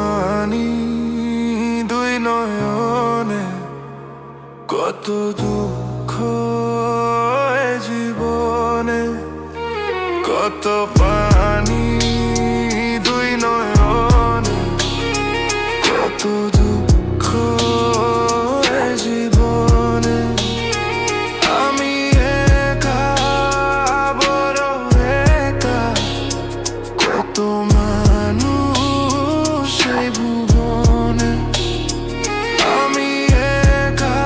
পানি দুই নয়নে, কত দুঃখ এ জীবনে, কত পানি দুই নয়নে, কত দুঃখ এ জীবনে। আমি একা, বড় একা, কত মানুষ এই ভুবনে। আমি একা,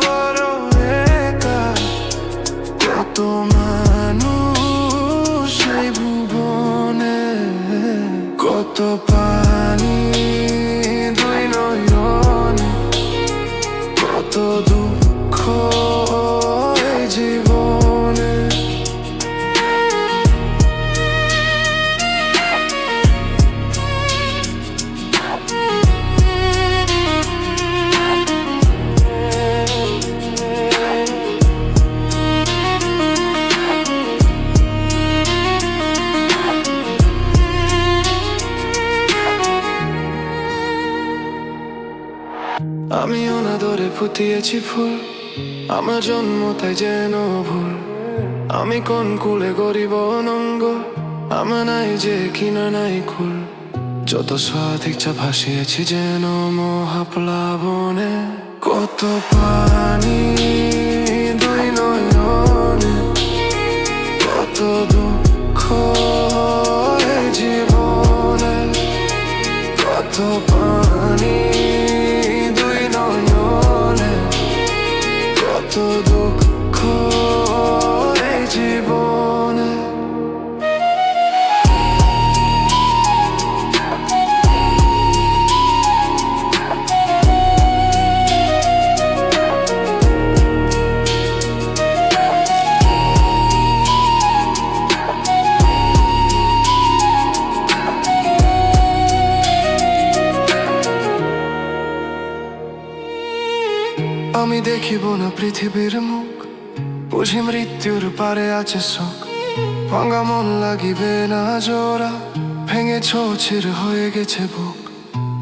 বড় একা, কত মানুষ এই ভুবনে। কত পানি দুই নয়নে, কত দুঃখ এই জীবনে। আমি অনাদরে ফুটিয়েছি ফুল, আমার জন্ম তাই যেন ভুল। আমি কোন কুলে গরিব অনঙ্গ, আমার নাই যে কিনা নাই কুল। যত স্বাদ ইচ্ছা ভাসিয়েছি যেন মহাপ্লাবনে। কত পানি দুই নয়নে, কত দুঃখ এই জীবনে। কত পানি দুই নয়নে, কত দুঃখ এই জীবনে। আমি দেখিব না পৃথিবীর মুখ, বুঝি মৃত্যুর পারে আছে সুখ। ভাঙা মন লাগিবে না জোড়া, ভেঙে ছোছির হয়ে গেছে বুক।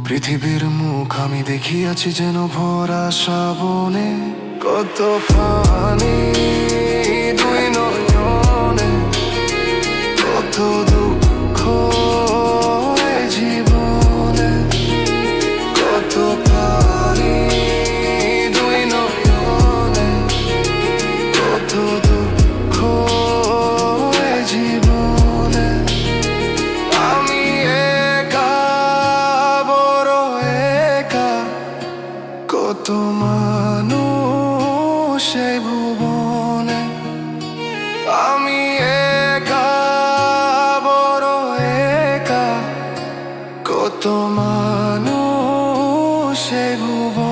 পৃথিবীর মুখ আমি দেখিয়াছি যেন ভরা শ্রাবণে। কত পানি দুই নয়নে, কত দুঃখ এই জীবনে। কত পানি দুই নয়নে, কত দুঃখ এই জীবনে। আমি একা, বড় একা, কত মানুষ এই ভুবনে। আমি একা, বড় একা, কত মানুষ এই ভুবনে।